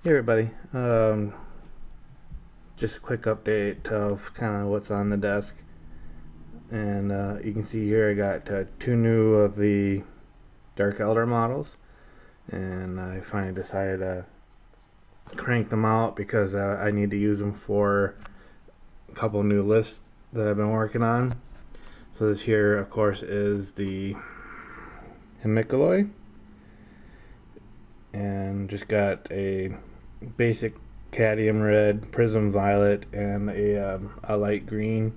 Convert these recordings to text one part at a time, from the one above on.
Hey everybody, just a quick update of kind of what's on the desk, and you can see here I got two new of the Dark Eldar models, and I finally decided to crank them out because I need to use them for a couple new lists that I've been working on. So this here of course is the Hemikaloi, and just got a basic cadmium red, prism violet, and a light green.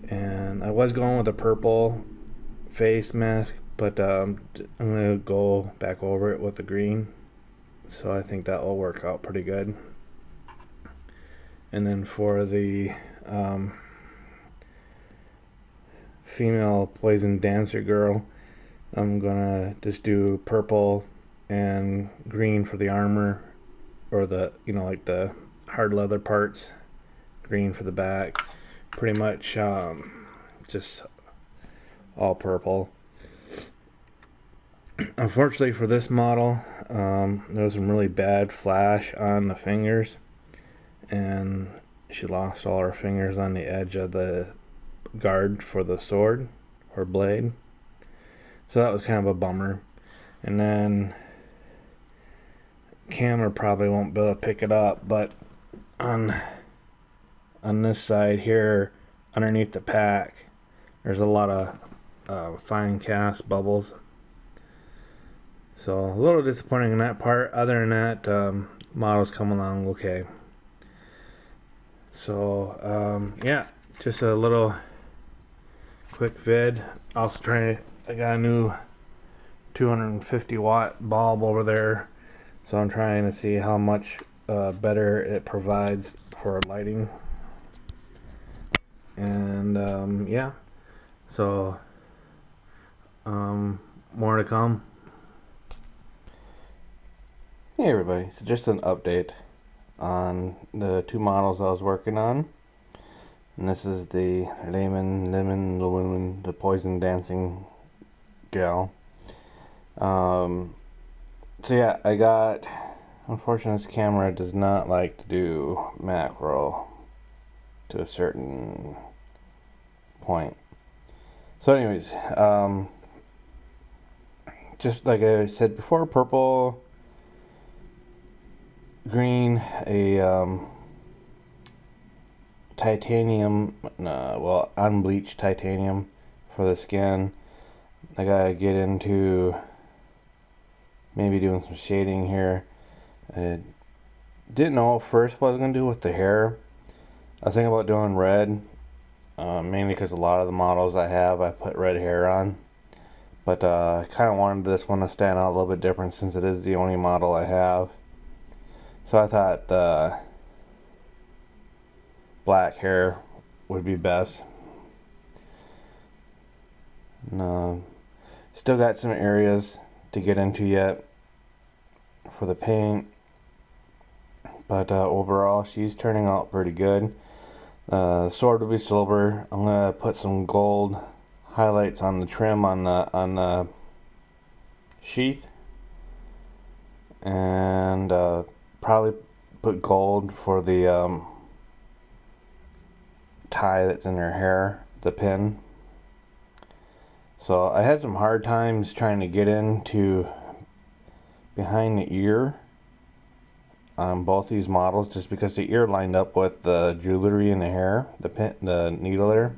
And I was going with a purple face mask, but I'm gonna go back over it with the green, so I think that will work out pretty good. And then for the female poison dancer girl, I'm gonna just do purple and green for the armor, or the, like the hard leather parts, green for the back, pretty much just all purple. Unfortunately for this model, there was some really bad flash on the fingers, and she lost all her fingers on the edge of the guard for the sword or blade, so that was kind of a bummer. And then camera probably won't be able to pick it up, but on this side here underneath the pack there's a lot of fine cast bubbles, so a little disappointing in that part. Other than that, models come along okay. So yeah, just a little quick vid. Also I got a new 250 watt bulb over there, so I'm trying to see how much better it provides for lighting. And yeah, so more to come. Hey everybody, so just an update on the two models I was working on, and this is the the poison dancing gal. So yeah, I got, unfortunately this camera does not like to do macro to a certain point. So anyways, just like I said before, purple, green, a titanium, well, unbleached titanium for the skin. I gotta get into maybe doing some shading here. I didn't know at first what I was going to do with the hair. I was thinking about doing red, mainly because a lot of the models I have I put red hair on, but I kind of wanted this one to stand out a little bit different since it is the only model I have. So I thought black hair would be best. And, still got some areas to get into yet for the paint, but overall she's turning out pretty good. Sword will be silver. I'm gonna put some gold highlights on the trim on the sheath, and probably put gold for the tie that's in her hair, the pin. So I had some hard times trying to get into behind the ear on both these models, just because the ear lined up with the jewelry in the hair, the needle there.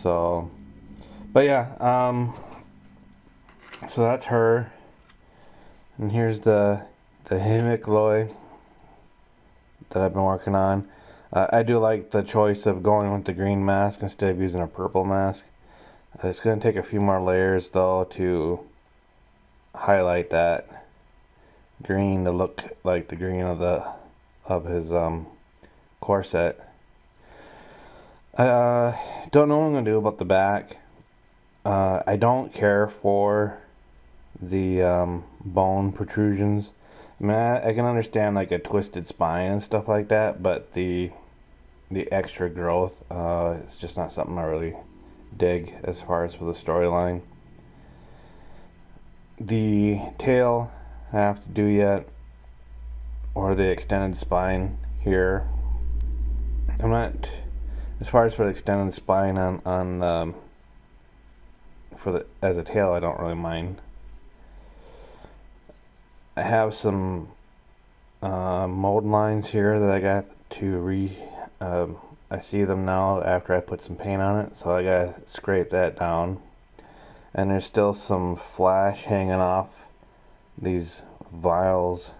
So, but yeah, so that's her, and here's the Hemikaloi that I've been working on. I do like the choice of going with the green mask instead of using a purple mask. It's going to take a few more layers though to highlight that green to look like the green of his corset. I don't know what I'm going to do about the back. I don't care for the bone protrusions. I mean, I can understand like a twisted spine and stuff like that, but the extra growth is just not something I really dig as far as for the storyline. The tail have to do yet, or the extended spine here. I'm not, as far as for the extended spine on for the as a tail, I don't really mind. I have some mold lines here that I got to I see them now after I put some paint on it, so I gotta scrape that down. And there's still some flash hanging off these vials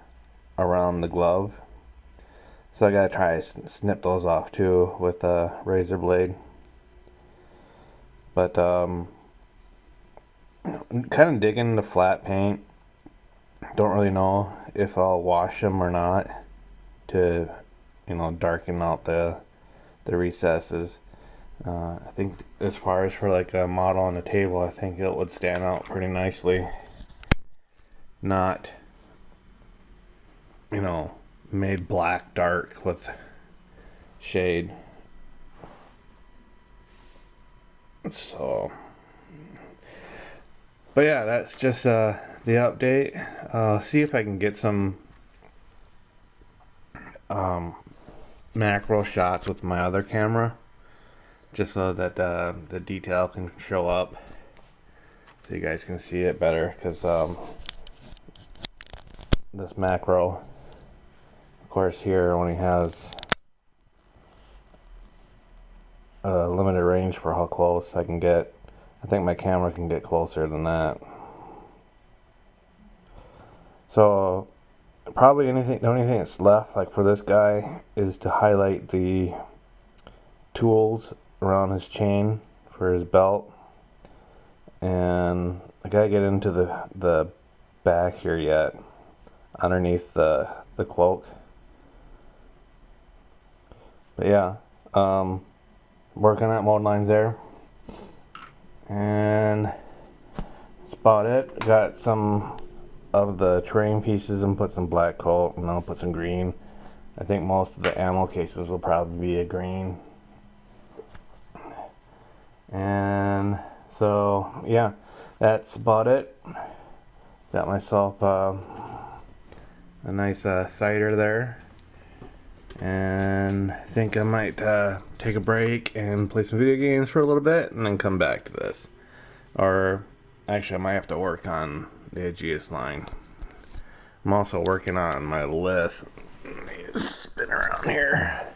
around the glove, so I gotta try to snip those off too with a razor blade. But I'm kind of digging the flat paint. Don't really know if I'll wash them or not to, you know, darken out the recesses. I think as far as for like a model on the table, I think it would stand out pretty nicely. Not, you know, made black dark with shade. So, but yeah, that's just the update. See if I can get some macro shots with my other camera, just so that the detail can show up, so you guys can see it better. Because this macro, of course, here only has a limited range for how close I can get. I think my camera can get closer than that. So probably the only thing that's left, like for this guy, is to highlight the tools around his chain for his belt. And I gotta get into the back here yet, underneath the cloak. But yeah, working at mold lines there, and that's about it. Got some of the terrain pieces and put some black coat, and I'll put some green. I think most of the ammo cases will probably be a green. And so yeah, that's about it. Got myself a nice cider there, and I think I might take a break and play some video games for a little bit and then come back to this. Or actually, I might have to work on the Aegeus line. I'm also working on my list. Let me just spin around here.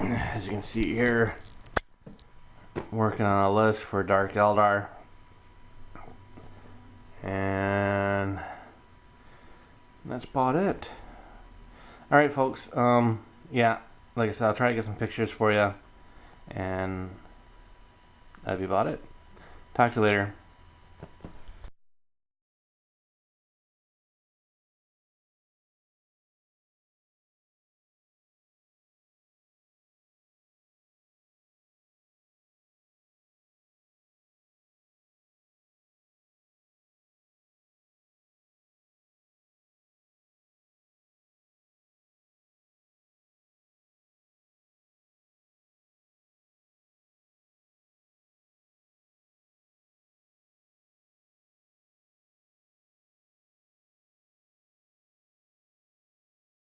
As you can see here, I'm working on a list for Dark Eldar. And that's about it. Alright folks, yeah, like I said, I'll try to get some pictures for you, and that'd be about it. Talk to you later.